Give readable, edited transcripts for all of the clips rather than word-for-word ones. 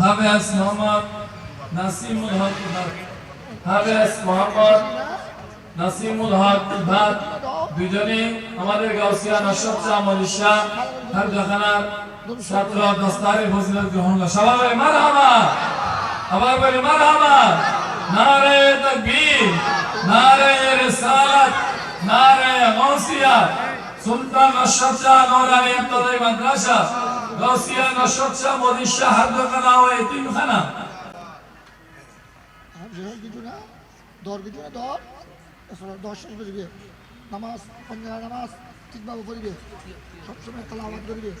হাফেজ মোহাম্মদ নাসিমুল হক হাফেজ মোহাম্মদ নাসিমুল হক ইবাদ দুজনে আমাদের গাউসিয়া নশরত শাহ মলিশা হারজাখানার ছাত্র দস্তারে ফজিলত গ্রহণ করে সবাই বলে মারহাবা আবার বলে মারহাবা নারে তাকবীর নারে রিসালাত নারে গাউসিয়া সুলতান নশরত শাহ নূরানী ইবতদায়ী মাদ্রাসা গাউসিয়া নশরত শাহ মলিশা হারজাখানা ও এতিমখানা দর দর্শন করিবে নামাজ পঞ্জাব নামাজ ঠিকভাবে করিবে সবসময় তেলাওয়াত করিবে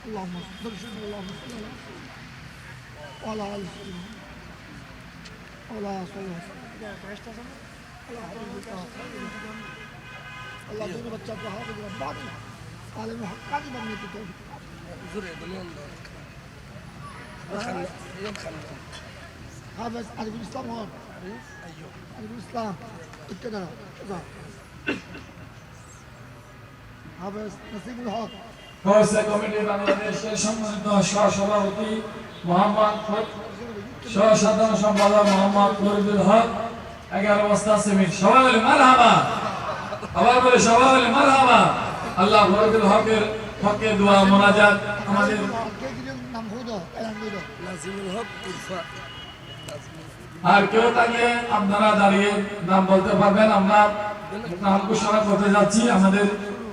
আল্লাহুম্মা দর্শন আল্লাহুম্মা ওয়ালা ওয়ালা अल्लाह दोनों बच्चा को हाफिज रब्बानी आलिम हक्कानी बनने की तौफीक हाफिज अरबी इस्लाम और अरबी इस्लाम इतना हाफिज नसीमुल हक কোর্সে কমিটি বাংলাদেশের সম্মানিত সহ-সভাপতি মোহাম্মদ সহ-সাধারণ সম্পাদক মোহাম্মদ ফরিদুল হক 11 বস্তা সিমেন্ট সবাই বলে মারহাবা আবার বলে সবাই বলে মারহাবা আল্লাহ ফরিদুল হকের হকে দোয়া মোনাজাত আমাদের নাম হইল নাজিমুল হক উরফা আর কেউ থাকলে আপনারা দাঁড়িয়ে নাম বলতে পারবেন আমরা নাম ঘোষণা করতে যাচ্ছি আমাদের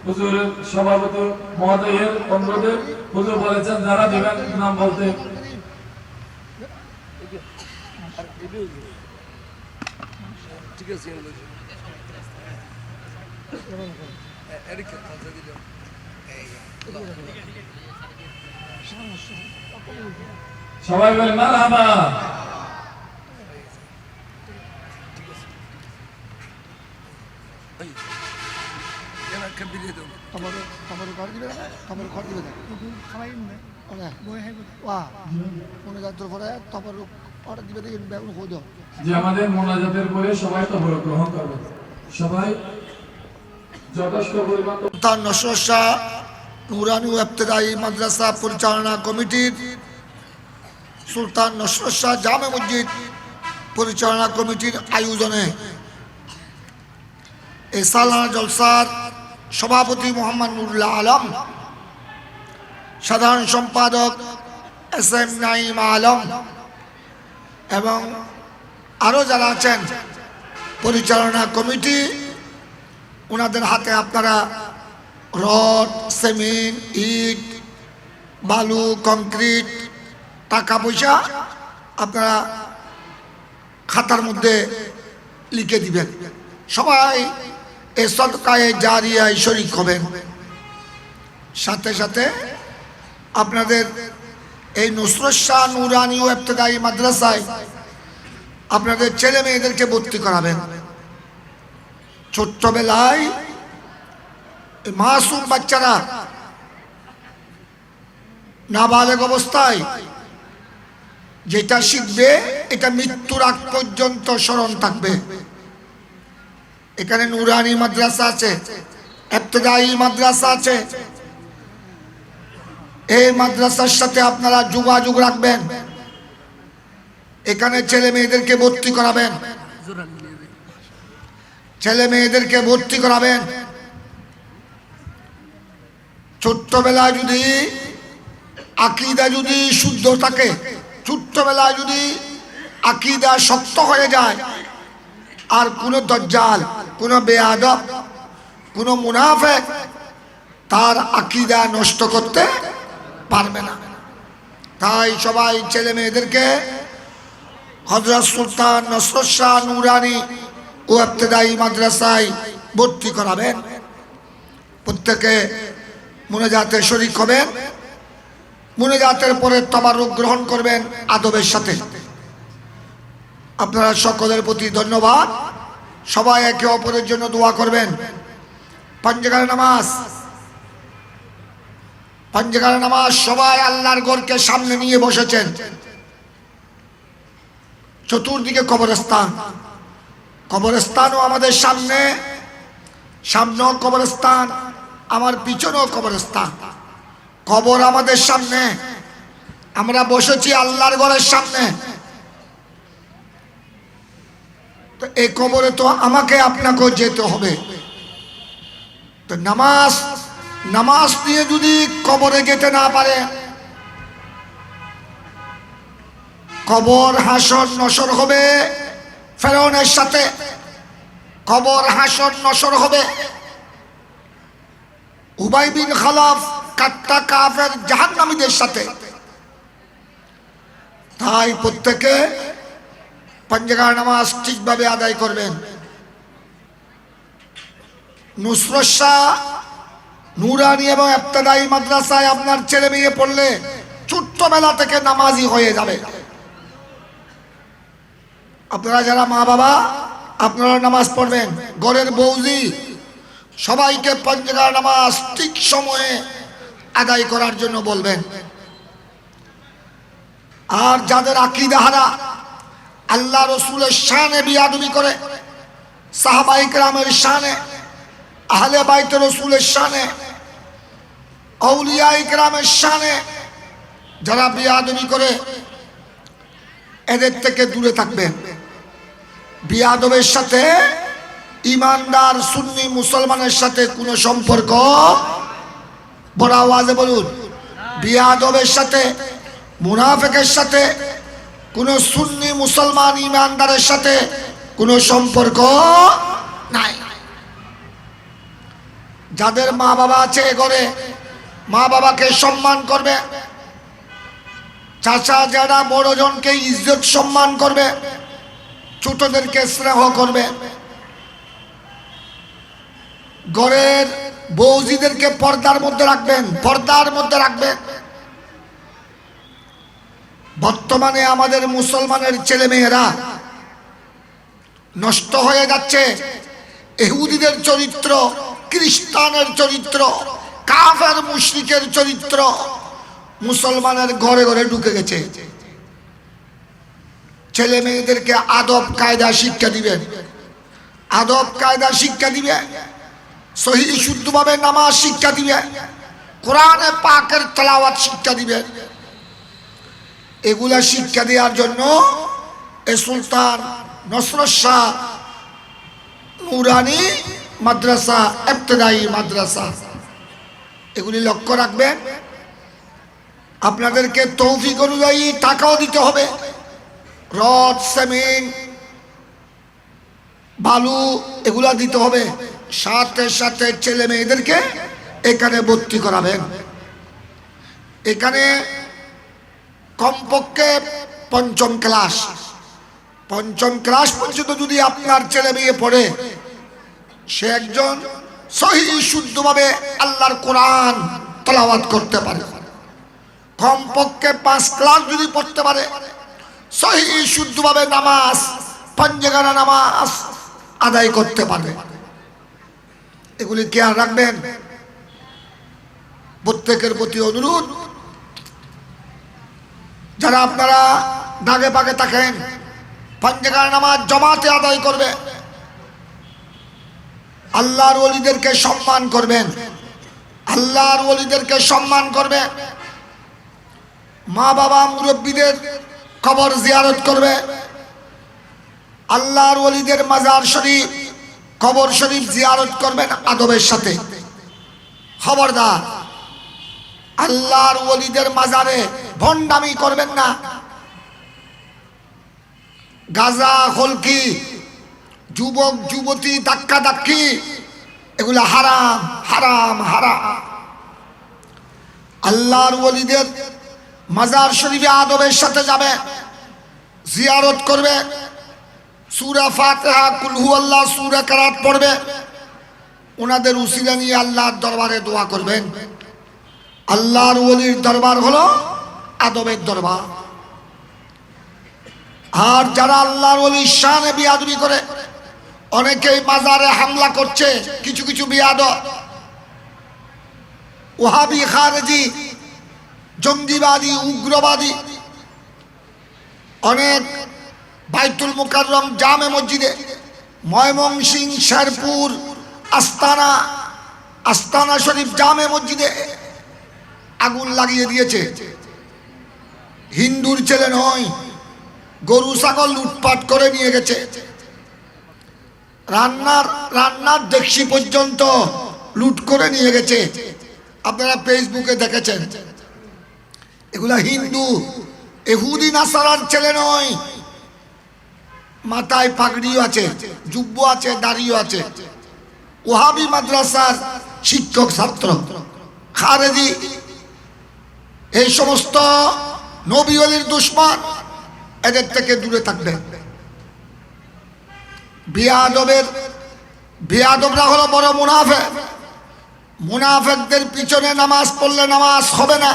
হুজুর সভাপতি মহোদয়ের অনুরোধে হুজুর বলেছেন যারা দিবেন নাম বলতে ঠিক আছে সবাই বলে মারহাবা তোমার ঘর দিবে না তোমার ঘর দিবে না খাওয়াই না বই হয় ওয়া মনে যাত্রা করে তোমার অর্ডার দিবে দেখেন বেগুন খোদ যে আমাদের মোনাজাতের পরে সবাই তো গ্রহণ করবে সবাই যথেষ্ট পরিমাণ সুলতান নশরত শাহ নূরানী ও ইবতদায়ী মাদ্রাসা পরিচালনা কমিটির সুলতান নশরত শাহ জামে মসজিদ পরিচালনা কমিটির আয়োজনে এই সালানা জলসার সভাপতি মোহাম্মদ নুরুল্লাহ আলম সাধারণ সম্পাদক এস এম নাইম আলম এবং আরও যারা আছেন পরিচালনা কমিটি ওনাদের হাতে আপনারা রড সিমেন্ট ইট বালু কংক্রিট টাকা পয়সা আপনারা খাতার মধ্যে লিখে দিবেন সবাই এই সদকায়ে জারিয়ায় শরীক হবেন সাথে সাথে আপনাদের এই নসরত শাহ নূরানী ও ইবতদায়ী মাদ্রাসায় আপনাদের ছেলে মেয়েদেরকে ভর্তি করাবেন ছোট্টবেলায় মাসুম বাচ্চারা নাবালেগ অবস্থায় যেটা শিখবে এটা মৃত্যুর আগ পর্যন্ত স্মরণ থাকবে এখানে নূরানী মাদ্রাসা আছে ইবতদায়ী মাদ্রাসা আছে এই মাদ্রাসার সাথে আপনারা যোগাযোগ রাখবেন এখানে ছেলে মেয়েদেরকে ভর্তি করাবেন ছেলে মেয়েদেরকে ভর্তি করাবেন ছোট্টবেলায় যদি আকীদা যদি শুদ্ধ থাকে ছোট্টবেলায় যদি আকীদা শক্ত হয়ে যায় আর কোনো দজ্জাল কোনো বেয়াদব কোনো মুনাফিক তার আকীদা নষ্ট করতে পারবে না তাই সবাই ছেলে মেয়েদেরকে হযরত সুলতান নসরত শাহ নূরানী ও ইবতদায়ী মাদ্রাসায় ভর্তি করাবেন প্রত্যেকে মুনাজাতে শরীক হবেন মুনাজাতের পরে তাবারুক গ্রহণ করবেন আদবের সাথে আপনারা সকলের প্রতি ধন্যবাদ সবাই একে অপরের জন্য দোয়া করবেন পাঁচগার নামাজ সবাই আল্লাহর ঘরকে সামনে নিয়ে বসেছেন চতুর্দিকে কবরস্থানও আমাদের সামনেও কবরস্থান আমার পিছনেও কবরস্থান কবর আমাদের সামনে, আমরা বসেছি আল্লাহর ঘরের সামনে। তো এই কবরে তো আমাকে আপনাকেও যেতে হবে। তো নামাজ নিয়ে যদি কবরে যেতে না পারে, কবর হাসর নসর হবে ফেরাউনের সাথে, কবর হাসর নসর হবে উবাই বিন খালাফ কাট্টা কাফের জাহান্নামীদের সাথে। তাই প্রত্যেকে পাঁচবার নামাজ ঠিকভাবে আদায় করবেন। নুসরত শাহ নুরানি এবং ইবতেদায়ী মাদ্রাসায় আপনার ছেলে মেয়ে পড়লে ছোট্টবেলা থেকে নামাজি হয়ে যাবে। আপনারা যারা মা বাবা, আপনারা নামাজ পড়বেন। ঘরের বৌজি সবাইকে পাঁচবার নামাজ ঠিক সময়ে আদায় করার জন্য বলবেন। আর যাদের আকীদা হারা, আল্লাহ রসুলের শানে বিয়াদবি করে, সাহাবায়ে কেরামের শানে, আহলে বাইত রসুলের শানে, আউলিয়ায়ে কেরামের শানে যারা বিয়াদবি করে, এদের থেকে দূরে থাকবেন। বিয়াদবের সাথে ইমানদার সুন্নি মুসলমানের সাথে কোনো সম্পর্ক, বড় আওয়াজে বলুন, বিয়াদবের সাথে মুনাফিকের সাথে কোনো সুন্নি মুসলমান ইমানদারের সাথে কোনো সম্পর্ক নাই। যাদের মা বাবা আছে ঘরে, মা বাবাকে সম্মান করবে, চাচা যারা বড়জনকে ইজ্জত সম্মান করবে, ছোটদেরকে স্নেহ করবে। ঘরের বৌজিদেরকে পর্দার মধ্যে রাখবেন, পর্দার মধ্যে রাখবেন। বর্তমানে আমাদের মুসলমানের ছেলে মেয়েরা নষ্ট হয়ে যাচ্ছে। ইহুদিদের চরিত্র, খ্রিস্টানের চরিত্র, কাফের মুশরিকের চরিত্র মুসলমানের ঘরে ঘরে ঢুকে গেছে। ছেলে মেয়েদেরকে আদব কায়দা শিক্ষা দিবেন, আদব কায়দা শিক্ষা দিবেন, সহি শুদ্ধভাবে নামাজ শিক্ষা দিবেন, কোরআনে পাকের তেলাওয়াত শিক্ষা দিবেন। এগুলা শিক্ষা দেওয়ার জন্য এ সুলতান নসরত শাহ নুরানি মাদ্রাসা, ইবতেদায়ী মাদ্রাসা, এগুলি লক্ষ্য রাখবেন। আপনাদেরকে তৌফিক অনুযায়ী টাকাও দিতে হবে, রড, সিমেন্ট, বালু এগুলা দিতে হবে। সাথে সাথে ছেলে মেয়েদেরকে এখানে ভর্তি করাবেন। এখানে কমপক্ষে পঞ্চম ক্লাস পর্যন্ত যদি আপনার ছেলে মেয়ে পড়ে, সে একজন সহিহ শুদ্ধভাবে আল্লাহর কোরআন তেলাওয়াত করতে পারে। কমপক্ষে 5 ক্লাস যদি পড়তে পারে, সহিহ শুদ্ধভাবে নামাজ, পাঁচবার নামাজ আদায় করতে পারবে। এগুলি খেয়াল রাখবেন। প্রত্যেকের প্রতি অনুরোধ, যারা আপনারা দাগে পাগে থাকেন, পাঁচবার নামাজ জামাতে আদায় করবে, আল্লাহর ওলিদেরকে সম্মান করবেন, আল্লাহর ওলিদেরকে সম্মান করবে। মা বাবা মুরব্বীদের কবর জিয়ারত করবে, আল্লাহর ওলিদের মাজার শরীফ, কবর শরীফ জিয়ারত করবেন আদবের সাথে। খবরদার, আল্লাহর ওলিদের মাজারে ভণ্ডামি করবেন না। গাজা খলকি, যুবক যুবতী ধাক্কা ধাক্কি, এগুলো হারাম হারাম হারাম। আল্লাহর ওলিদের মাজার শরীফে আদবের সাথে যাবে, জিয়ারত করবে, সূরা ফাতিহা, কুল হুয়াল্লাহ সূরা কেরাত পড়বে, ওনাদের উসিলা নিয়ে আল্লাহর দরবারে দোয়া করবেন। আল্লাহর ওলির দরবার হলো আদবের দরবার। আর যারা আল্লাহর ওলির শানে বিয়াদবি করে, অনেকেই মাজারে হামলা করছে, কিছু কিছু বিয়াদব, ওহাবি, খারেজি, জঙ্গিবাদী, উগ্রবাদী, অনেক বাইতুল মুকাররম জামে মসজিদে, ময়মনসিংহ, শেরপুর, আস্তানা শরীফ জামে মসজিদে আগুন লাগিয়ে দিয়েছে। হিন্দুর ছেলে নয়, গরু ছাগল লুটপাট করে নিয়ে গেছে। রান্নার ডেকচি পর্যন্ত লুট করে নিয়ে গেছে। আপনারা ফেসবুকে দেখেছেন। এগুলা হিন্দু, ইহুদি নাসারার ছেলে নয়। মাথায় পাগড়িও আছে, জুব্ব আছে, দাড়িও আছে। ওহাবি মাদ্রাসার শিক্ষক ছাত্র, খারেজি। এই সমস্ত নবী ওলির দুশমন, এদের থেকে দূরে থাকবে। বিয়াদবরা হলো বড় মুনাফেক। মুনাফেকদের পিছনে নামাজ পড়লে নামাজ হবে না,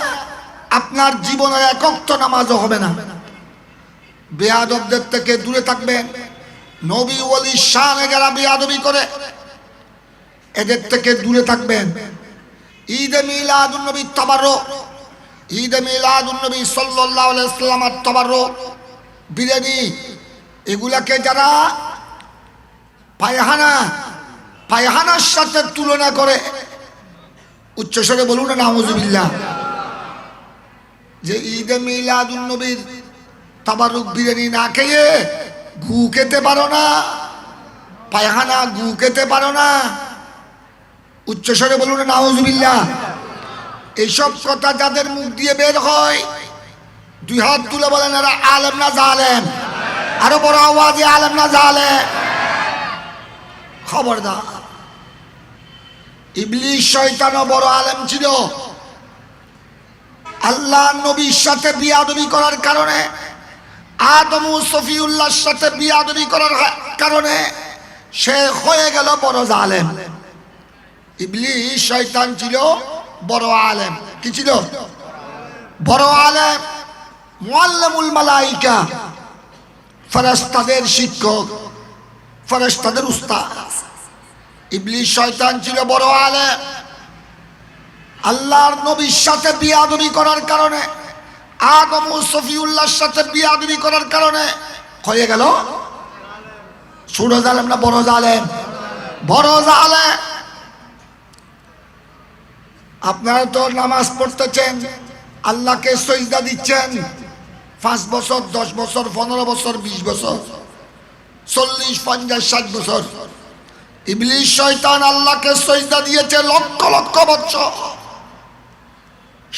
আপনার জীবনের এক ওয়াক্ত নামাজও হবে না। বেয়াদবদের থেকে দূরে থাকবেন। নবী ওলি শানে যারা বেয়াদবি করে, এদের থেকে দূরে থাকবেন। ঈদে মিলাদুন নবী তাবাররুক, ঈদে মিলাদুন নবী সাল্লাল্লাহু আলাইহি ওয়াসাল্লামের তাবাররুক, বিরিয়ানি, এগুলাকে যারা পায়খানার সাথে তুলনা করে, উচ্চস্বরে বলুন না নাউজুবিল্লাহ। যে ঈদে মিলাদুন নবীর তাবারুক বিরিয়ানি না খেয়ে গু খেতে পারো না, পায়খানা গু খেতে পারো না, উচ্চস্বরে বলুন নাউজুবিল্লাহ। এইসব কথা যাদের মুখ দিয়ে বের হয়, দুই হাত তুলে বলেন এরা আলেম না জালেম? আরো বড় আওয়াজে আলেম না জালেম? খবরদার। ইবলিস শয়তানও বড় আলেম ছিল। আল্লাহ নবীর সাথে বিয়াদবি করার কারণে, আদম ও সফিউল্লাহর সাথে বিয়াদবি করার কারণে সে হয়ে গেল বড় জালেম। ইবলিস শয়তান ছিল বড় আলেম। কি ছিল? বড় আলেম, মুআল্লিমুল মালাইকা, ফেরেশতাদের শিক্ষক, ফেরেশতাদের উস্তাদ। ইবলিস শয়তান ছিল বড় আলেম। আল্লাহর নবীর সাথে বিয়াদবি করার কারণে, আদম ও সফিউল্লাহর সাথে বিয়াদবি করার কারণে হয়ে গেল ছোট জালেম না বড় জালেম? বড় জালেম। আপনারা তো নামাজ পড়তেছেন, আল্লাহকে সজদা দিচ্ছেন 5 বছর, 10 বছর, 15 বছর, 20 বছর, 40, 50, 60 বছর। ইবলিস শয়তান আল্লাহকে সজদা দিয়েছে লক্ষ লক্ষ বছর।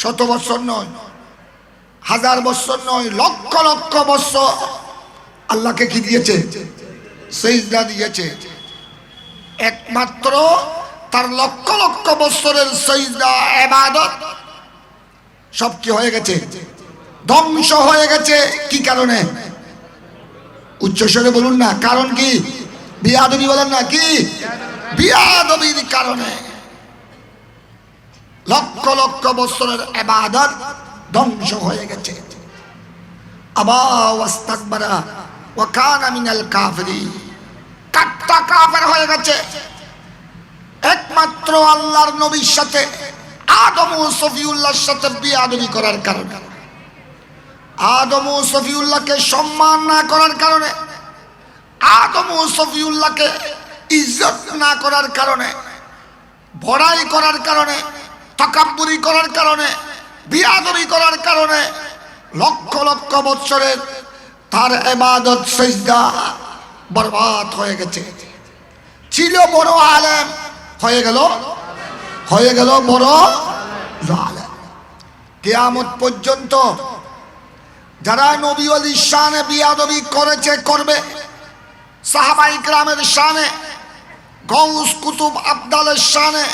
100 বছর নয়, 1000 বছর নয়, লক্ষ লক্ষ বছর আল্লাহকে কি দিয়েছে? সিজদা দিয়েছে। একমাত্র তার লক্ষ লক্ষ বছরের সিজদা ইবাদত সব কি হয়ে গেছে? ধ্বংস হয়ে গেছে। কি কারণে? উচ্চস্বরে বলুন না, কারণ কি? বিয়াদবি বলেন না, কি? বিয়াদবির কারণে লক্ষ লক্ষ বছরের ইবাদত ধ্বংস হয়ে গেছে। আবা ওয়াস্তাকবারা ওয়া কানা মিনাল কাফিরিন, কাট্টা কাফের হয়ে গেছে। একমাত্র আল্লাহর নবীর সাথে, আদম ও সফিউল্লাহর সাথে বিয়াদবি করার কারণে, আদম ও সফিউল্লাহকে সম্মান না করার কারণে, আদম ও সফিউল্লাহকে ইজ্জত না করার কারণে, বড়াই করার কারণে, তাকাব্বুরি করার কারণে, বিয়াদবি করার কারণে লক্ষ লক্ষ বছরের তার ইবাদত সিজদা বরবাদ হয়ে গেছে। ছিল বড় আলেম, হয়ে গেল বড় জালেম। কিয়ামত পর্যন্ত যারা নবী ওলির শানে বিয়াদবি করেছে, করবে, সাহাবায়ে কেরামের শানে, গৌস কুতুব আবদালের শানে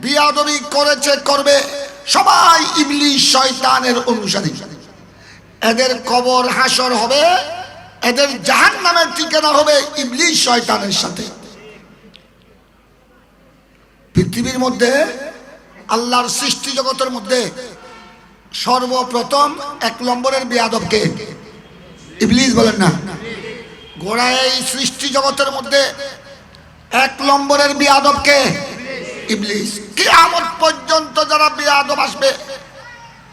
বিয়াদবি করেছে, করবে, সবাই ইবলিস শয়তানের অনুসারী। এদের কবর হাসর হবে, এদের জাহান্নামের ঠিকানা হবে ইবলিস শয়তানের সাথে। পৃথিবীর মধ্যে, আল্লাহর সৃষ্টি জগতের মধ্যে সর্বপ্রথম 1 নম্বরের বেয়াদবকে? ইবলিস, বলেন না? গোড়া এই সৃষ্টি জগতের মধ্যে 1 নম্বরের বেয়াদবকে? ইবলিস। কিয়ামত পর্যন্ত যারা বেয়াদব আসবে,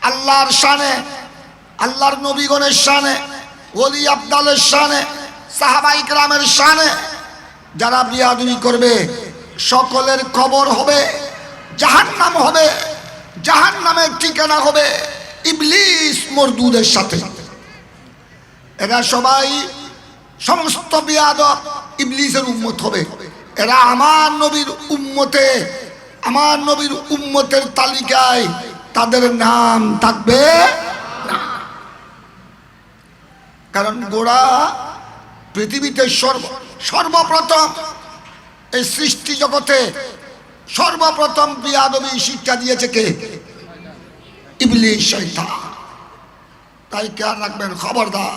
আল্লাহর শানে, আল্লাহর নবীগণের শানে, ওলি আবদালের শানে, সাহাবায়ে কেরামের শানে যারা বিয়াদবি করবে, সকলের কবর হবে জাহান্নাম হবে, জাহান্নামের ঠিকানা হবে ইবলিস মরদুদের সাথে। এরা সবাই সমস্ত বিয়াদব ইবলিসের উম্মত হবে। এরা আমার নবীর উম্মতে, আমার নবীর উম্মতের তালিকায় তাদের নাম থাকবে না। কারণ গোড়া পৃথিবীতে সর্বপ্রথম এই সৃষ্টি জগতে সর্বপ্রথম বিয়াদবি শিক্ষা দিয়েছে কে? ইবলিস শয়তান। তাই খেয়াল রাখবেন, খবরদার।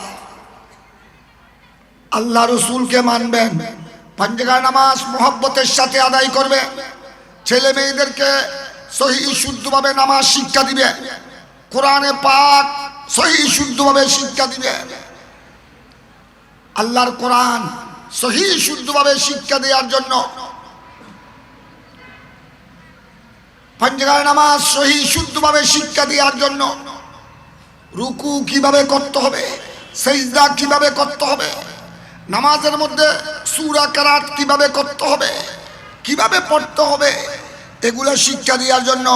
আল্লাহ রসুলকে মানবেন, পাঁচগার নামাজ মোহব্বতের সাথে আদায় করবে, ছেলে মেয়েদেরকে সহিহ শুদ্ধভাবে নামাজ শিক্ষা দিবে, কোরআনে পাক সহিহ শুদ্ধভাবে শিক্ষা দিবে। আল্লাহর কোরআন সহিহ শুদ্ধভাবে শিক্ষা দেওয়ার জন্য পাঁচগার নামাজ সহিহ শুদ্ধভাবে শিক্ষা দেওয়ার জন্য রুকু কিভাবে করতে হবে, সিজদা কিভাবে করতে হবে, নামাজের মধ্যে সূরা কেরাত কিভাবে করতে হবে, কিভাবে পড়তে হবে, এগুলো শিক্ষা দেওয়ার জন্য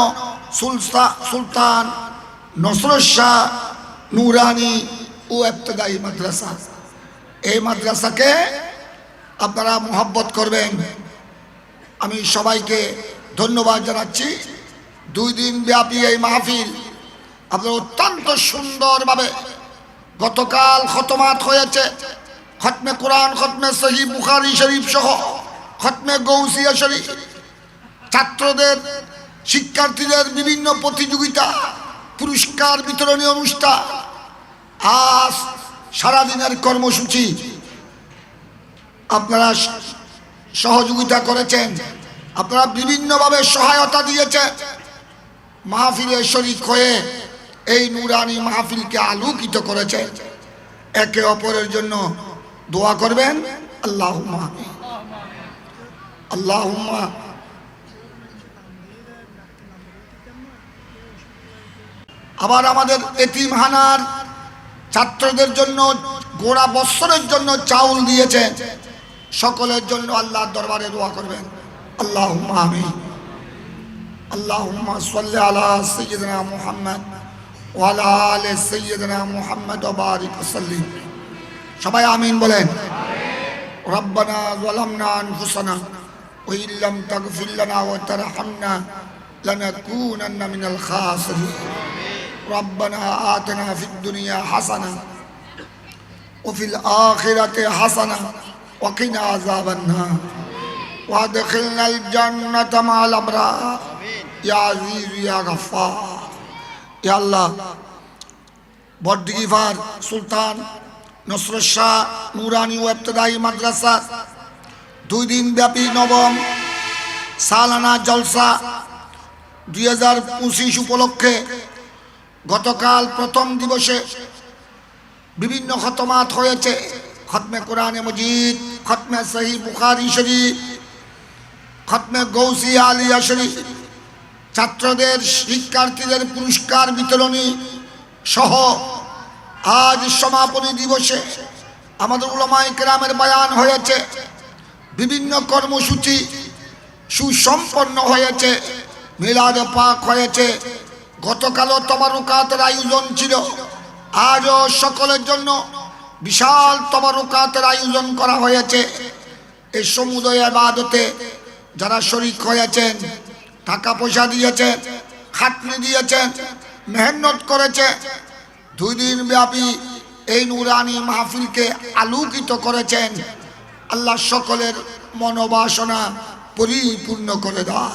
সুলতান নসরুল শাহ নুরানি ও ইবতেদায়ী মাদ্রাসা, এই মাদ্রাসাকে আপনারা মোহাব্বত করবেন। আমি সবাইকে ধন্যবাদ জানাচ্ছি। 2 দিন ব্যাপী এই মাহফিল আপনারা অত্যন্ত সুন্দরভাবে, গতকাল খতমাত হয়েছে, খতমে কোরআন, খতমে সহিহ বুখারী শরীফ সহ খতমে গৌসিয়া শরীফ, ছাত্রদের শিক্ষার্থীদের বিভিন্ন প্রতিযোগিতা, পুরস্কার বিতরণী অনুষ্ঠান, আজ সারাদিনের কর্মসূচি আপনারা সহযোগিতা করেছেন, আপনারা বিভিন্নভাবে সহায়তা দিয়েছেন। মাহফিলে শরীক হয়ে এই নুরানি মাহফিলকে আলোকিত করেছেন। একে অপরের জন্য দোয়া করবেন। আল্লাহুম্মা আল্লাহুম্মা। আবার আমাদের এতিমখানার ছাত্রদের জন্য গোড়া বৎসরের জন্য চাউল দিয়েছেন, সকলের জন্য আল্লাহর দরবারে দোয়া করবেন। আল্লাহুম্মা আমিন। আল্লাহুম্মা সাল্লি আলা সাইয়্যিদিনা মুহাম্মদ ওয়া আলা আলি সাইয়্যিদিনা মুহাম্মদ ওয়া বারিক ওয়া সাল্লিম। সবাই আমিন বলেন। রব্বানা যালামনা আনফুসানা ওয়া ইল্লাম তাগফির লানা ওয়া তারহামনা লানাকুনান্না মিনাল খাসিরিন। রব্বানা আতিনা ফিদ দুনিয়া হাসানা ওয়া ফিল আখিরাতি হাসানা ওয়া কিনা আযাবান নার ওয়া আদখিলনাল জান্নাতা মা'আল আবরার ইয়া আজিজ ইয়া গফফার। ইয়া আল্লাহ, বড়দিঘিপাড় সুলতান নসরুল শাহ নুরানি ও ইবতেদায়ী মাদ্রাসা 2 দিন ব্যাপী নবম সালানা জলসা 2025 উপলক্ষে গতকাল প্রথম দিবসে বিভিন্ন খতমাত হয়েছে। খতমে কোরআনে মজিদ, খতমে সহিহ বুখারী শরীফ, খতমে গৌসিয়া আলিয়া শরীফ, ছাত্রদের শিক্ষার্থীদের পুরস্কার বিতরণী সহ আজ সমাপনী দিবসে আমাদের উলামায়ে কেরামের বয়ান হয়েছে, বিভিন্ন কর্মসূচি সুসম্পন্ন হয়েছে, মিলাদ পাক হয়েছে। গতকালও তবারুকাতের আয়োজন ছিল, আজও সকলের জন্য বিশাল তবারুকাতের আয়োজন করা হয়েছে। এই সমুদয় ইবাদতে যারা শরীক হয়েছেন, টাকা পয়সা দিয়েছেন, খাটনি দিয়েছেন, মেহনত করেছে, 2 দিন ব্যাপী এই নুরানি মাহফিলকে আলোকিত করেছেন। আল্লাহ সকলের মনোবাসনা পরিপূর্ণ করে দাও।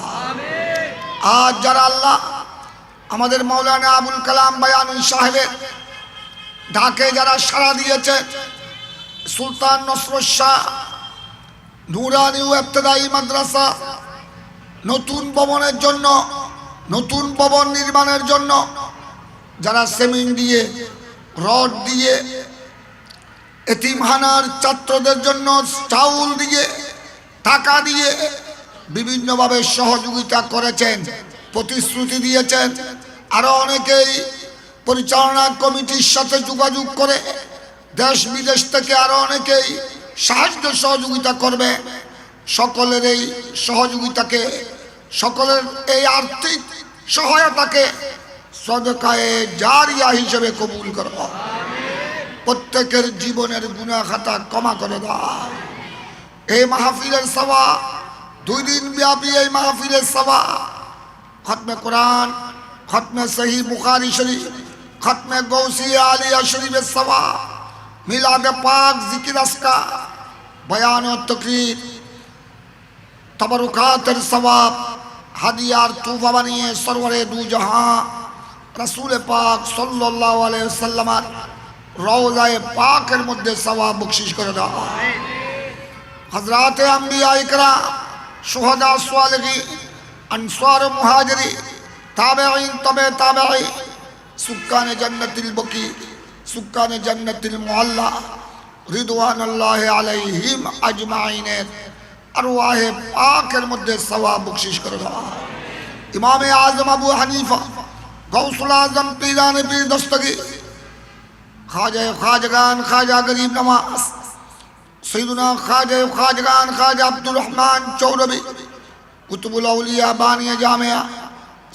আজ যারা আল্লাহ আমাদের মাওলানা আবুল কালাম বায়ানুল সাহেবের ডাকে যারা সাড়া দিয়েছে, সুলতান নসরুল শাহ নুরানি ও ইবতেদায়ী মাদ্রাসা নতুন ভবনের জন্য, নতুন ভবন নির্মাণের জন্য যারা সিমেন্ট দিয়ে, রড দিয়ে, এতিমখানার ছাত্রদের জন্য চাউল দিয়ে, টাকা দিয়ে বিভিন্নভাবে সহযোগিতা করেছেন, প্রতিশ্রুতি দিয়েছেন। আরো অনেকেই পরিচালনা কমিটির সাথে যোগাযোগ করে দেশ বিদেশ থেকে আরো অনেকেই সাহায্য সহযোগিতা করবে। সকলের এই সহযোগিতাকে, সকলের এই আর্থিক সহায়তাকে সদকায়ে জারিয়া হিসেবে কবুল করো। প্রত্যেকের জীবনের গুনাহ খাতা ক্ষমা করে দাও। এই মাহফিলের সওয়াব, 2 দিন ব্যাপী এই মাহফিলের সওয়াব, খতমে কোরআন, খতমে সহিহ বুখারী শরীফ, খতমে গৌসিয়া আলিয়া শরীফের সওয়াব, মিলাদে পাক, জিকির আসকার, বয়ান ও তাকরীর, তবরুকাতের সওয়াব, হাদিয়ার তুফা বানিয়ে সরওয়ারে দু জাহান রাসূল পাক সাল্লাল্লাহু আলাইহি ওয়াসাল্লামের রওজায়ে পাকের মধ্যে সওয়াব বখশিশ করে দাও। হযরতে আম্বিয়া ইকরাম, শুহাদা, সালেহিন, আনসার, মুহাজিরিন, তাবেঈন, তবে তাবেঈন, সুক্কানে জান্নাতুল বকি, সুক্কানে জান্নাতুল মুআল্লা, রিদওয়ানুল্লাহি আলাইহিম আজমাইনের আরওয়াহে পাকের মধ্যে সওয়াব বখশিশ করে দাও। ইমামে আজম আবু হানিফা, গৌসুল আজম, পীরানে পীর দস্তগীর, খাজায়ে খাজগান, খাজা গরিব নওয়াজ, সৈয়দনা খাজায়ে খাজগান, খাজা আব্দুর রহমান চৌরবী, কুতুবুল আউলিয়া, বানিয়ে জামিয়া,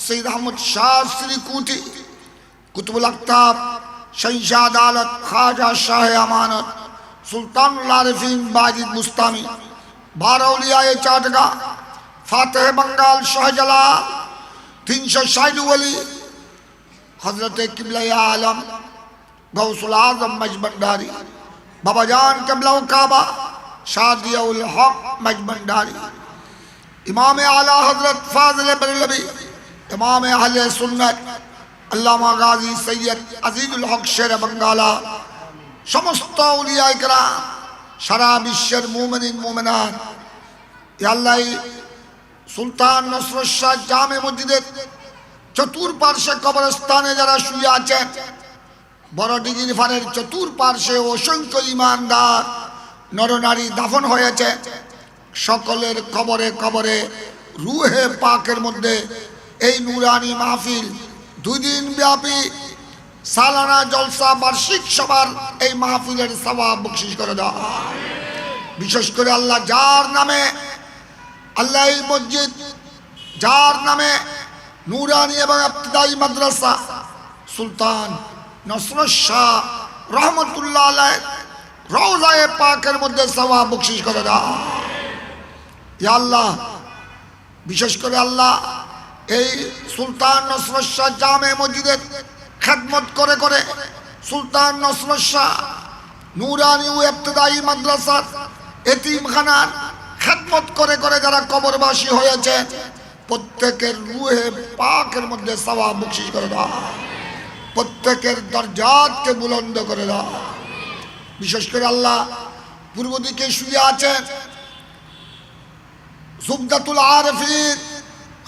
সৈয়দ আহমদ শাহ শ্রীকুটি, কুতুবুল আক্তাব, শহীনশাহ আদালত, খাজা শাহ আমানত, সুলতানুল আরিফিন বাজিদ মুস্তামি, বারৌলিয়ায়ে চাটগা, ফাতেহ বঙ্গাল, শাহজালাল, 360 ওলি, হজরতে কিবলায়ে আলম গৌসুল আজম মজবন্ডারি, বাবাজান কিবলা কাবা শাদিউল হক মজবন্ডারি, ইমামে আলা হজরত ফাজলে বরেলভী, ইমামে আহলে সুন্নাত আল্লামা গাজী সৈয়দ আজিজুল হক শের বাঙ্গালা, সমস্ত আউলিয়া ইকরাম, সারা বিশ্বের মুমিনিন মুমিনাত, ইয়া আল্লাহ সুলতান নসরুল শাহ জামে মসজিদের চতুর্পার্শ্বে কবরস্থানে যারা শুয়ে আছেন, বড় ডিগ্রি ফানের চতুর্পার্শ্বে অসংখ্য ইমানদার নরনারী দাফন হয়েছে, সকলের কবরে কবরে রুহে পাকের মধ্যে এই নুরানি মাহফিল 2 দিন ব্যাপী সালানা জলসা বার্ষিক সবার এই মাহফিলের সওয়াব বখশিশ করে দাও। বিশেষ করে আল্লাহ যার নামে আল্লাহ এই মসজিদ, যার নামে নুরানি এবং ইবতিদায়ী মাদ্রাসা সুলতান নসরুল শাহ রহমতুল্লাহ আলাইহ রওজায়ে পাকের মধ্যে সওয়াব বখশিশ করে দাও। ইয়া আল্লাহ, বিশেষ করে আল্লাহ এই সুলতান নসরুল শাহ জামে মসজিদের খেদমত করে করে সুলতান নসরুল শাহ নুরানি ও ইবতিদায়ী মাদ্রাসার এতিমখানার খেদমত করে করে যারা কবরবাসী হয়েছে, প্রত্যেকের রুহে পাকের মধ্যে সওয়াব বখশিশ করে দাও। প্রত্যেকের দরজাতকে বুলন্দ করে দাও। বিশেষ করে আল্লাহ পূর্ব দিকে শুয়ে আছেন জুবদাতুল আরিফিন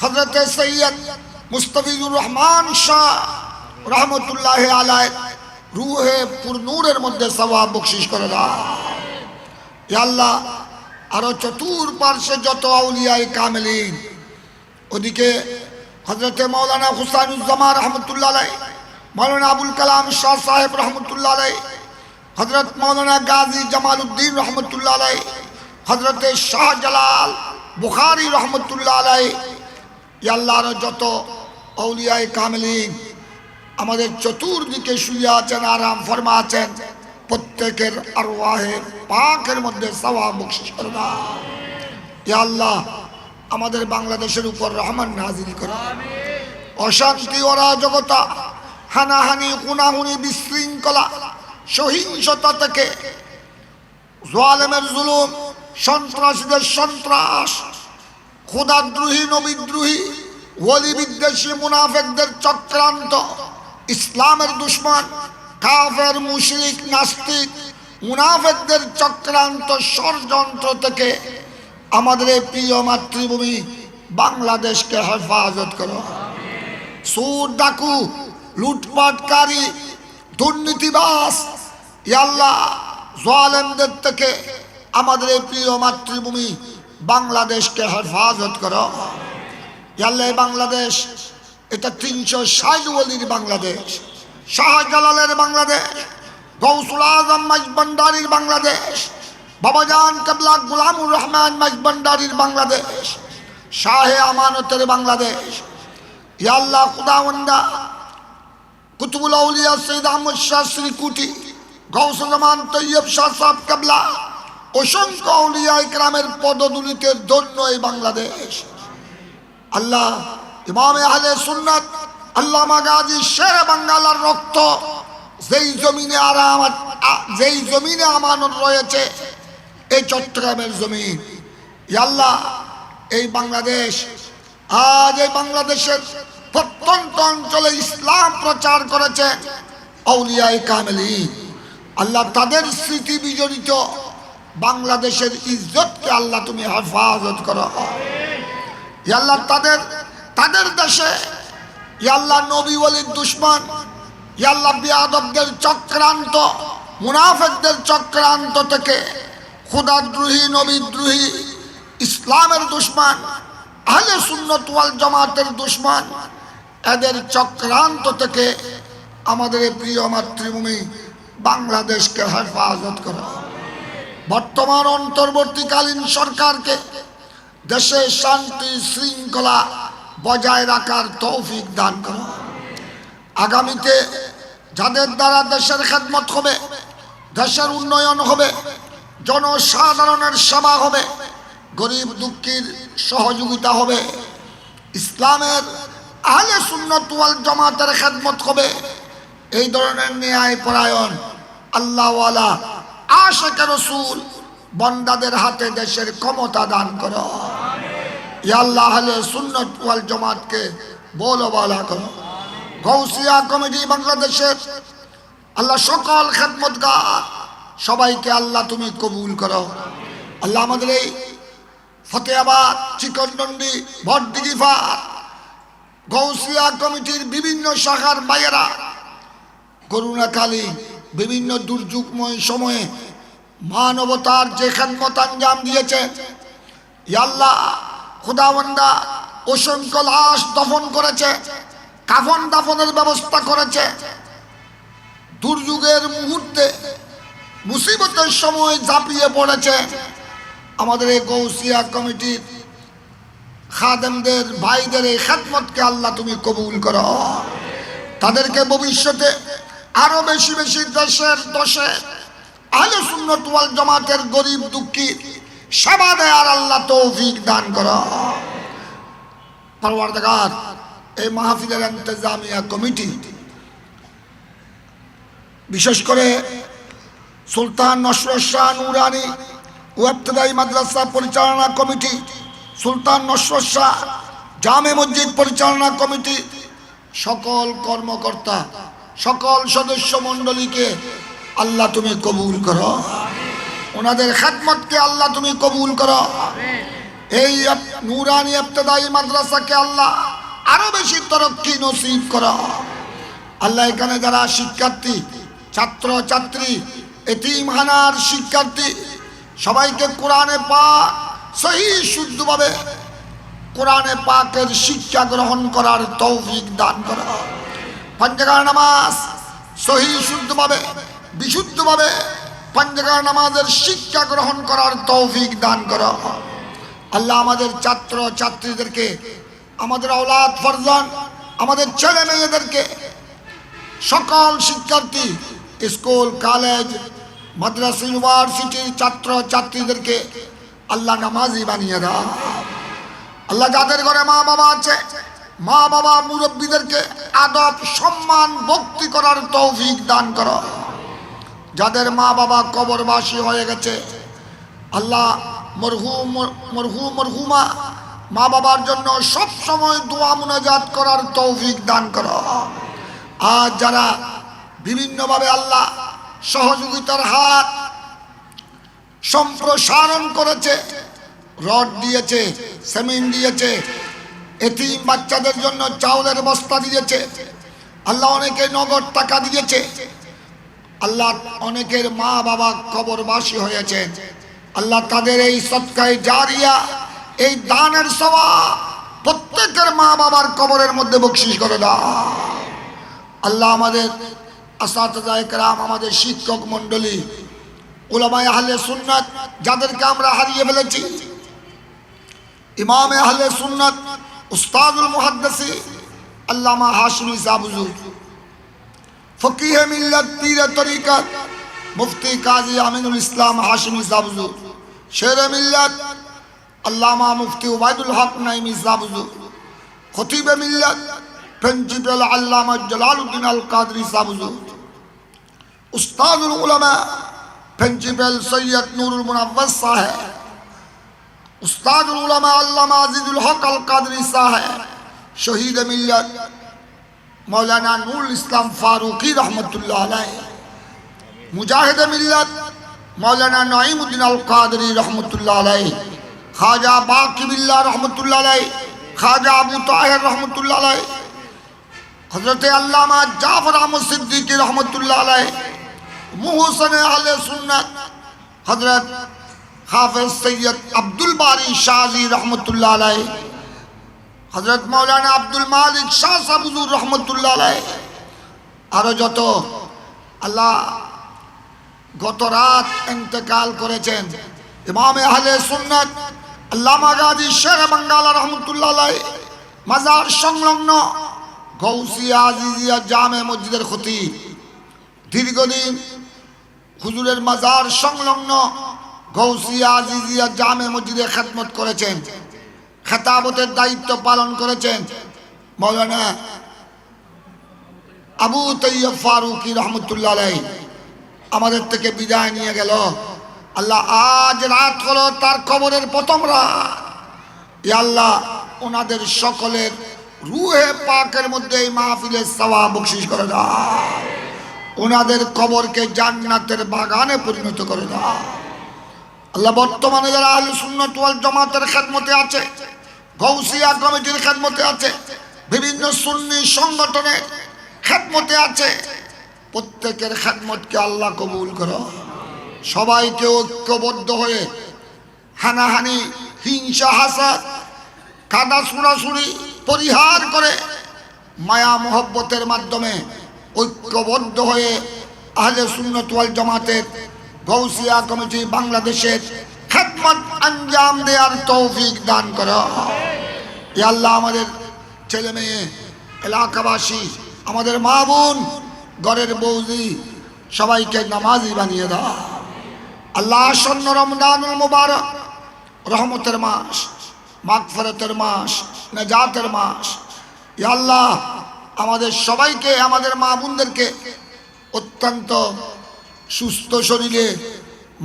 হযরত সৈয়দ মুস্তাফিজুর রহমান শাহ রহমতুল্লাহি আলাইহ রুহে পুরনূরের মধ্যে সওয়াব বখশিশ করে দাও। ইয়া আল্লাহ, আরো চতুর্পার্শ্বে যত আউলিয়ায়ে কামিলিন, ওদিকে হযরতে মাওলানা হুসাইনুজ্জামান রহমতুল্লাহ আলাইহ, মাওলানা আবুল কালাম শাহ সাহেব রহমতুল্লাহ আলাইহ, হযরত মাওলানা গাজী জামালউদ্দিন রহমতুল্লাহ আলাইহ, হযরতে শাহজালাল বুখারী রহমতুল্লাহ আলাইহ, ইয়া আল্লাহ, আরো যত আউলিয়ায়ে কামিলিন আমাদের চতুর্দিকে শুয়ে আছেন, আরাম ফরমা আছেন, প্রত্যেকের আরওয়াহে পাকের মধ্যে সওয়াব বখশিশ করে দাও। ইয়া আল্লাহ, আমাদের বাংলাদেশের উপর রহমান নাজিল করো। অশান্তি, অরাজকতা, হানাহানি, খুনাখুনি, বিশৃঙ্খলা, সহিংসতা থেকে, জালেমের জুলুম, সন্ত্রাসীদের সন্ত্রাস, খোদাদ্রোহী, নবীদ্রোহী, ওলি বিদ্বেষী, মুনাফিকদের চক্রান্ত, ইসলামের দুশমন, কাফের, মুশরিক, নাস্তিক, মুনাফিকদের চক্রান্ত, ষড়যন্ত্র থেকে আমাদের এই প্রিয় মাতৃভূমি বাংলাদেশকে হেফাজত করো। সুদ, ডাকু, লুটপাটকারী, দুর্নীতিবাজ, ইয়া আল্লাহ, জালেমদের থেকে আমাদের এই প্রিয় মাতৃভূমি বাংলাদেশকে হেফাজত করো। ইয়া আল্লাহ, বাংলাদেশ এটা 360 ওলির বাংলাদেশ, শাহজালালের বাংলাদেশ, গৌসুল আজম মজবন্ডারির বাংলাদেশ, বাবাজান কিবলা গোলামুর রহমান মজবন্ডারির বাংলাদেশ, শাহে আমানতের বাংলাদেশ। ইয়া আল্লাহ খুদাওয়ান্দা কুতুবুল আউলিয়া সৈয়দ আহমদ শাহ শ্রীকুটি গৌসুল জামান তৈয়ব শাহ সাহেব কাবলা অসংখ্য আউলিয়া ইকরামের পদধূলিতে ধন্য এই বাংলাদেশ। আল্লাহ ইমামে আহলে সুন্নাত আল্লামা গাজী শের বাঙ্গালার রক্ত যেই জমিনে আমানত রয়েছে এই চট্টগ্রামের জমিন। ইয়া আল্লাহ এই বাংলাদেশ আজ এই বাংলাদেশের প্রত্যন্ত অঞ্চলে ইসলাম প্রচার করেছে আউলিয়ায়ে কামেলিন। আল্লাহ তাদের স্মৃতি বিজড়িত বাংলাদেশের ইজ্জতকে আল্লাহ তুমি হেফাজত করো। ইয়া আল্লাহ তাদের দেশে ইয়া আল্লাহ নবী ওয়ালির দুশমন, ইয়া আল্লাহ বিয়াদবদের চক্রান্ত, মুনাফিকদের চক্রান্ত থেকে খোদাদ্রোহী, নবীদ্রোহী, ইসলামের দুশমন, আহলে সুন্নাত ওয়াল জামাতের দুশমন, এদের চক্রান্ত থেকে আমাদের এই প্রিয় মাতৃভূমি বাংলাদেশকে হেফাজত করো। বর্তমান অন্তর্বর্তীকালীন সরকারকে দেশে শান্তি শৃঙ্খলা বজায় রাখার তৌফিক দান করো। আগামীতে যাদের দ্বারা দেশের খেদমত হবে, দেশের উন্নয়ন হবে, জনসাধারণের সেবা হবে, গরিব দুঃখীর সহযোগিতা হবে, ইসলামের আহলে সুন্নাত ওয়াল জামাতের খেদমত হবে, এই ধরনের ন্যায় পরায়ণ আল্লাহওয়ালা আশিকে রাসূল বান্দাদের হাতে দেশের ক্ষমতা দান করো। ইয়া আল্লাহ আহলে সুন্নাত ওয়াল জামাতকে বলবালা করো। গৌসিয়া কমিটি বাংলাদেশের আল্লাহ সকল খেদমতগার সবাইকে আল্লাহ তুমি কবুল করো। আল্লাহ আমাদের এই ফতেহাবাদ, চিকনডন্ডি, ভটদিঘিপাড় গৌসিয়া কমিটির বিভিন্ন শাখার ভাইয়েরা করোনাকালীন বিভিন্ন দুর্যোগময় সময়ে মানবতার যে খেদমত আঞ্জাম দিয়েছে, ইয়া আল্লাহ খোদাবন্দা অসংখ্য লাশ দফন করেছে, কাফন দাফনের ব্যবস্থা করেছে, দুর্যোগের মুহূর্তে মুসিবতের সময় ঝাঁপিয়ে পড়েছে। আমাদের এই গৌসিয়া কমিটির খাদেমদের ভাইদের এই খেদমতকে আল্লাহ তুমি কবুল করো। তাদেরকে ভবিষ্যতে আরো বেশি বেশি দেশের দশে আহলে সুন্নাত ওয়াল জামাতের গরিব দুঃখী সেবা দেয়ার আল্লাহ তৌফিক দান করো। পরওয়ারদিগার এই মাহফিলের ইন্তেজামিয়া কমিটি, বিশেষ করে সুলতান নসরুল শাহ নুরানি ও ইবতেদায়ী মাদ্রাসা পরিচালনা কমিটি, সুলতান নসরুল শাহ জামে মসজিদ পরিচালনা কমিটি, সকল কর্মকর্তা, সকল সদস্য মণ্ডলীকে আল্লাহ তুমি কবুল করো। ওনাদের খেদমতকে আল্লাহ তুমি কবুল করো। এই নুরানি ইবতেদায়ী মাদ্রাসাকে আল্লাহ আরো বেশি তরক্কি নসিব করো। আল্লাহ এখানে যারা শিক্ষার্থী, ছাত্র ছাত্রী, এতিমখানার শিক্ষার্থী সবাইকে কোরআনে পাক সহিহ শুদ্ধভাবে কোরআনে পাকের শিক্ষা গ্রহণ করার তৌফিক দান করো। পাঁচওয়াক্ত নামাজ সহিহ শুদ্ধভাবে বিশুদ্ধভাবে পাঁচওয়াক্ত নামাজের শিক্ষা গ্রহণ করার তৌফিক দান করো। আল্লাহ আমাদের ছাত্র ছাত্রীদেরকে, আমাদের আওলাদ ফরজান, আমাদের ছেলে মেয়েদেরকে, সকল শিক্ষার্থী, স্কুল কলেজ মাদ্রাসা ইউনিভার্সিটির ছাত্র ছাত্রীদেরকে আল্লাহ নামাজি বানিয়ে দাও। আল্লাহ যাদের ঘরে মা বাবা আছে, মা বাবা মুরব্বীদেরকে আদব সম্মান ভক্তি করার তৌফিক দান করো। যাদের মা বাবা কবরবাসী হয়ে গেছে আল্লাহ মরহুমা মা বাবার জন্য সব সময় দোয়া মুনাজাত করার তৌফিক দান করো। আর যারা বিভিন্নভাবে আল্লাহ সহযোগিতার হাত সম্প্রসারণ করেছে, রড দিয়েছে, সিমেন্ট দিয়েছে, এতিম বাচ্চাদের জন্য চাউলের বস্তা দিয়েছে, আল্লাহ অনেকে নগদ টাকা দিয়েছে, আল্লাহ অনেকের মা বাবা কবরবাসী হয়েছেন, আল্লাহ তাদের এই সদকায়ে জারিয়া, এই দানের সওয়াব প্রত্যেকের মা বাবার কবরের মধ্যে বকশিশ করে দাও। আল্লাহ আমাদের আসাতিজা কেরাম, আমাদের শিক্ষক মণ্ডলী, উলামায়ে আহলে সুন্নাত যাদেরকে আমরা হারিয়ে ফেলেছি, ইমামে আহলে সুন্নাত উস্তাদুল মুহাদ্দিসিন আল্লামা হাশমি সাহেব হুজুর, ফকিহে মিল্লাত পীরে তরিকত মুফতি কাজী আমিনুল ইসলাম হাশমি সাহেব হুজুর, শেরে মিল্লাত আল্লামা মুফতি ওবায়দুল হক নাইমি সাহেব হুজুর, খতিবে মিল্লাত প্রিন্সিপাল আল্লামা জালালউদ্দিন আল কাদরি সাহেব হুজুর, উস্তাদুল উলামা প্রিন্সিপাল সৈয়দ নুরুল মুনাव्वर সাহেব, উস্তাদুল উলামা আল্লামা আজিজুল হক আল কাদরি সাহেব, শহীদ মিল্লাত মৌলানা নুরুল ইসলাম ফারুকি রহমতুল্লাহ আলাইহি, মুজাহিদ মিল্লাত মৌলানা নঈমউদ্দিন আল কাদরি রহমতুল্লাহ আলাইহি, খাজা বাকি বিল্লাহ রহমতুল্লাহ আলাইহি, খাজা আবু তাহের রহমতুল্লাহ আলাইহি, হযরত আল্লামা জাফর আহমদ সিদ্দিকী রহমতুল্লাহ আলাইহি, মুহসিন আহলে সুন্নাত হযরত হাফেজ সৈয়দ আব্দুল বারী শাহজি রহমতুল্লাহ আলাইহি, হযরত মাওলানা আব্দুল মালিক শাহ সাহেব হুজুর রহমতুল্লাহ আলাইহি, আরো যত আল্লাহ গত রাত ইন্তেকাল করেছেন ইমামে আহলে সুন্নাত আল্লামা গাজী শের বাঙ্গালা রহমতুল্লাহ আলাইহি, মাজার সংলগ্ন গৌসিয়া আজিজিয়া জামে মসজিদের খতিব, দীর্ঘদিন হুজুরের মাজার সংলগ্ন গৌসিয়া আজিজিয়া জামে মসজিদে খেদমত করেছেন, খেতাবতের দায়িত্ব পালন করেছেন মাওলানা আবু তৈয়ব ফারুকি রহমতুল্লাহ আলাইহি, আমাদের থেকে বিদায় নিয়ে গেল। আল্লাহ আজ রাত হলো তার কবরের প্রথম রাত, ইয়া আল্লাহ ওনাদের সকলের রূহে পাকের মধ্যে এই মাহফিলের সওয়াব বখশিশ করে দাও, ওনাদের কবরকে জান্নাতের বাগানে পরিণত করে দাও। আল্লাহ বর্তমানে যারা আহলে সুন্নাত ওয়াল জামাতের খেদমতে আছে, গৌসিয়া কমিটির খেদমতে আছে, বিভিন্ন সুন্নি সংগঠনের খেদমতে আছে, প্রত্যেকের খেদমতকে আল্লাহ কবুল করো। সবাইকে ঐক্যবদ্ধ হয়ে হানাহানি, হিংসা, হাসাদ, কাদা ছুড়াছুড়ি পরিহার করে মায়া মোহব্বতের মাধ্যমে ঐক্যবদ্ধ হয়ে আহলে সুন্নাত ওয়াল জামাতের গৌসিয়া কমিটি বাংলাদেশের খেদমত আঞ্জাম দেওয়ার তৌফিক দান করো। ইয়া আল্লাহ আমাদের ছেলে মেয়ে, এলাকাবাসী, আমাদের মা বোন, ঘরের বৌদি সবাইকে নামাজি বানিয়ে দাও। আল্লাহ আসন্ন রমজানুল মুবারক রহমতের মাস, মাগফিরাতের মাস, নাজাতের মাস, ইয়া আল্লাহ আমাদের সবাইকে, আমাদের মা বোনদেরকে অত্যন্ত সুস্থ শরীরে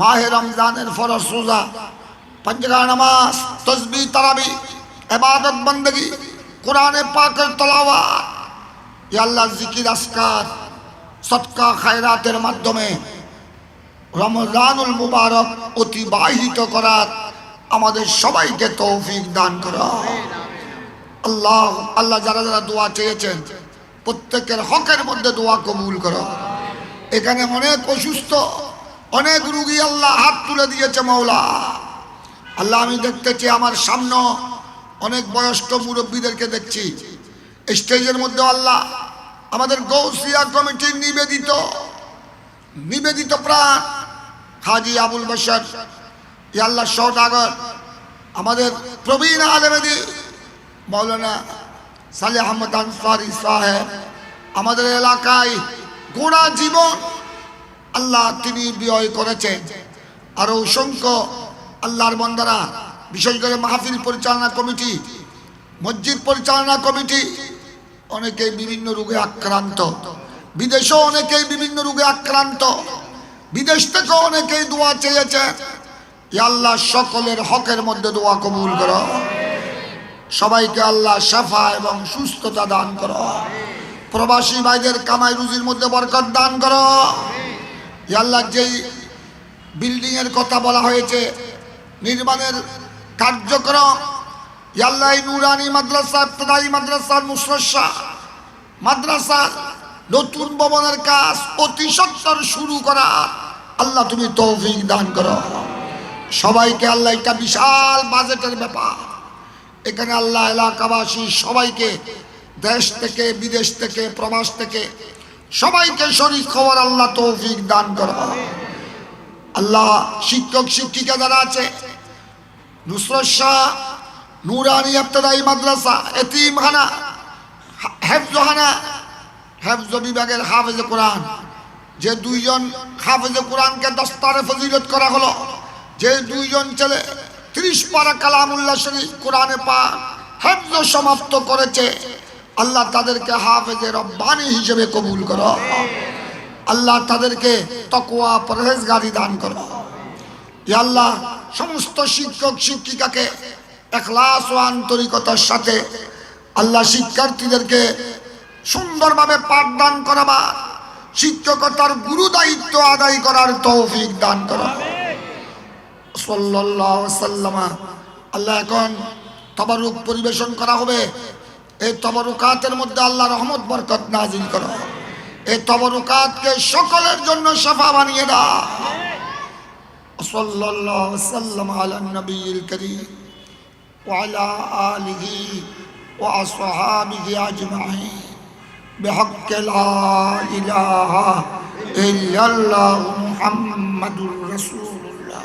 মাহে রমজানের ফরজ রোজা, পাঁচগাহ নামাজ, তসবিহ, তারাবি, ইবাদত বندگی, কোরআনে পাকের তেলাওয়াত, ইয়া আল্লাহ জিকির, আজকার, সদকা, খায়রাতের মাধ্যমে রমজানুল মুবারক অতিবাহিত করার আমাদের সবাইকে তৌফিক দান করো। আল্লাহ আল্লাহ যারা যারা দোয়া চেয়েছেন প্রত্যেকের হকের মধ্যে দোয়া কবুল করো। এখানে অনেক অসুস্থ, অনেক রোগী আল্লাহ হাত তুলে দিয়েছে মাওলা। আল্লাহ আমি দেখতেছি আমার সামনে অনেক বয়স্ক মুরব্বীদেরকে দেখছি স্টেজের মধ্যে। আল্লাহ আমাদের গৌসিয়া কমিটির নিবেদিত প্রাণ হাজী আবুল বশর, ইয়া আল্লাহ সওদাগর, আমাদের প্রবীণ আলেমেদি মাওলানা সালেহ আহমদ আনসারী সাহেব, আমাদের এলাকায় গোড়া জীবন আল্লাহ তিনি ব্যয় করেছেন। আরো অসংখ্য আল্লাহর বান্দারা, বিশেষ করে মাহফিল পরিচালনা কমিটি, মসজিদ পরিচালনা কমিটি, অনেকেই বিভিন্ন রোগে আক্রান্ত, বিদেশেও অনেকেই বিভিন্ন রোগে আক্রান্ত, বিদেশ থেকেও অনেকেই দোয়া চেয়েছেন। ইয়া আল্লাহ সকলের হকের মধ্যে দোয়া কবুল করো। সবাইকে আল্লাহ শাফা এবং সুস্থতা দান করো। প্রবাসী ভাইদের কামাই রুজির মধ্যে বরকত দান করো। ইয়া আল্লাহ যেই বিল্ডিং এর কথা বলা হয়েছে নির্মাণের কার্যক্রম, ইয়া আল্লাহ নুরানি মাদ্রাসা, ইবতিদায়ী মাদ্রাসা, নুসরাত মাদ্রাসা নতুন ভবনের কাজ অতি সত্বর শুরু করা আল্লাহ তুমি তৌফিক দান করো। সবাইকে আল্লাহ, একটা বিশাল বাজেটের ব্যাপার, এখানে আল্লাহ এলাকাবাসী সবাইকে, দেশ থেকে, বিদেশ থেকে, প্রবাস থেকে সবাইকে শরীক খবর আল্লাহ তৌফিক দান করো। আল্লাহ শিক্ষক শিক্ষিকা যারা আছে, নুসরাত শাহ নুরানি ইবতিদায়ী মাদ্রাসা, এতিমখানা, হেফজহানা হেফজ বিভাগের হাফেজে কোরআন, যে দুইজন হাফেজে কোরআনকে দস্তারে ফজিলত করা হলো, যে দুইজন ছেলে 30 পারা কালামুল্লাহ শরীফ কোরআনে পাক হেফজ সমাপ্ত করেছে, আল্লাহ তাদেরকে হাফেজে রব্বানি হিসেবে কবুল করো। আল্লাহ তাদেরকে তাকওয়া পরহেজগারি দান করো। ইয়া আল্লাহ সমস্ত শিক্ষক শিক্ষিকাকে ইখলাস ও আন্তরিকতার সাথে আল্লাহ শিক্ষার্থীদেরকে সুন্দরভাবে পাঠদান করাবা, শিক্ষকতার গুরু দায়িত্ব আদায় করার তৌফিক দান করো। সাল্লাল্লাহু আলাইহি ওয়াসাল্লাম। আল্লাহ এখন তাবারুক পরিবেশন করা হবে, এই তাবারুকাতের মধ্যে আল্লাহ রহমত বরকত নাজিল করো। এই তাবারুকাতকে সকলের জন্য শফা বানিয়ে দাও। সাল্লাল্লাহু আলাইহি ওয়াসাল্লাম আলা নবিয়িল কারীম ওয়া আলা আলিহি ওয়া আসহাবিহি আজমাইন বিহাক্কি লা ইলাহা ইল্লাল্লাহু মুহাম্মাদুর রাসূলুল্লাহ।